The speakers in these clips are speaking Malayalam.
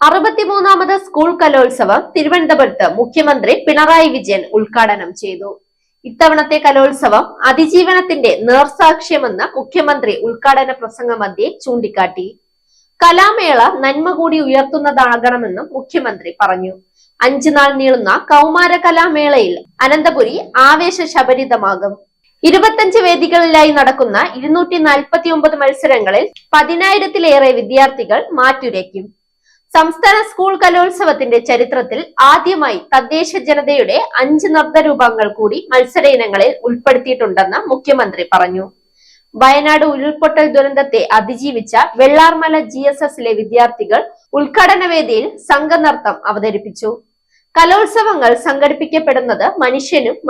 63ാമത് സ്കൂൾ കലോത്സവം തിരുവനന്തപുരത്ത് മുഖ്യമന്ത്രി പിണറായി വിജയൻ ഉദ്ഘാടനം ചെയ്തു. ഇത്തവണത്തെ കലോത്സവം അതിജീവനത്തിന്റെ നേർസാക്ഷ്യമെന്ന് മുഖ്യമന്ത്രി ഉദ്ഘാടന പ്രസംഗമധ്യേ ചൂണ്ടിക്കാട്ടി. കലാമേള നന്മ കൂടി ഉയർത്തുന്നതാകണമെന്നും മുഖ്യമന്ത്രി പറഞ്ഞു. 5 നാൾ നീളുന്ന കൗമാര കലാമേളയിൽ അനന്തപുരി ആവേശശബരിതമാകും. 25 വേദികളിലായി നടക്കുന്ന 249 മത്സരങ്ങളിൽ 10,000-ലേറെ വിദ്യാർത്ഥികൾ മാറ്റുരയ്ക്കും. സംസ്ഥാന സ്കൂൾ കലോത്സവത്തിന്റെ ചരിത്രത്തിൽ ആദ്യമായി തദ്ദേശ ജനതയുടെ 5 നൃത്തരൂപങ്ങൾ കൂടി മത്സര ഇനങ്ങളിൽ ഉൾപ്പെടുത്തിയിട്ടുണ്ടെന്ന് മുഖ്യമന്ത്രി പറഞ്ഞു. വയനാട് ഉരുൾപൊട്ടൽ ദുരന്തത്തെ അതിജീവിച്ച വെള്ളാർമല GSSലെ വിദ്യാർത്ഥികൾ ഉദ്ഘാടന വേദിയിൽ സംഘനൃത്തം അവതരിപ്പിച്ചു. കലോത്സവങ്ങൾ സംഘടിപ്പിക്കപ്പെടുന്നത്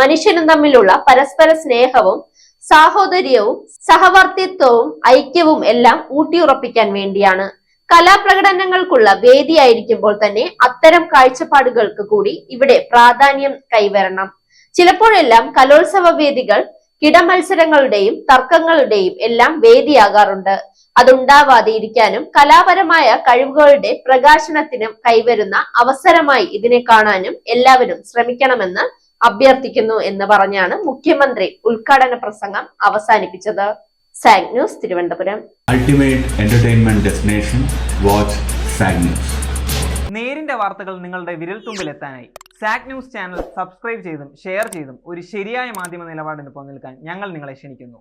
മനുഷ്യനും തമ്മിലുള്ള പരസ്പര സ്നേഹവും സാഹോദര്യവും സഹവർത്തിത്വവും ഐക്യവും എല്ലാം ഊട്ടിയുറപ്പിക്കാൻ വേണ്ടിയാണ്. കലാപ്രകടനങ്ങൾക്കുള്ള വേദിയായിരിക്കുമ്പോൾ തന്നെ അത്തരം കാഴ്ചപ്പാടുകൾക്ക് കൂടി ഇവിടെ പ്രാധാന്യം കൈവരണം. ചിലപ്പോഴെല്ലാം കലോത്സവ വേദികൾ കിടമത്സരങ്ങളുടെയും തർക്കങ്ങളുടെയും എല്ലാം വേദിയാകാറുണ്ട്. അതുണ്ടാവാതെ ഇരിക്കാനും കലാപരമായ കഴിവുകളുടെ പ്രകാശനത്തിനും കൈവരുന്ന അവസരമായി ഇതിനെ കാണാനും എല്ലാവരും ശ്രമിക്കണമെന്ന് അഭ്യർത്ഥിക്കുന്നു എന്ന് പറഞ്ഞാണ് മുഖ്യമന്ത്രി ഉദ്ഘാടന പ്രസംഗം അവസാനിപ്പിച്ചത്. Zag news, Thiruvananthapuram. Ultimate entertainment destination, watch zag news. നേരിന്റെ വാർത്തകൾ നിങ്ങളുടെ വിരൽത്തുമ്പിൽ എത്താനായി സാഗ് ന്യൂസ് ചാനൽ സബ്സ്ക്രൈബ് ചെയ്തും ഷെയർ ചെയ്തും ഒരു ശരിയായ മാധ്യമ നിലപാടിന് നിൽക്കാൻ ഞങ്ങൾ നിങ്ങളെ ക്ഷണിക്കുന്നു.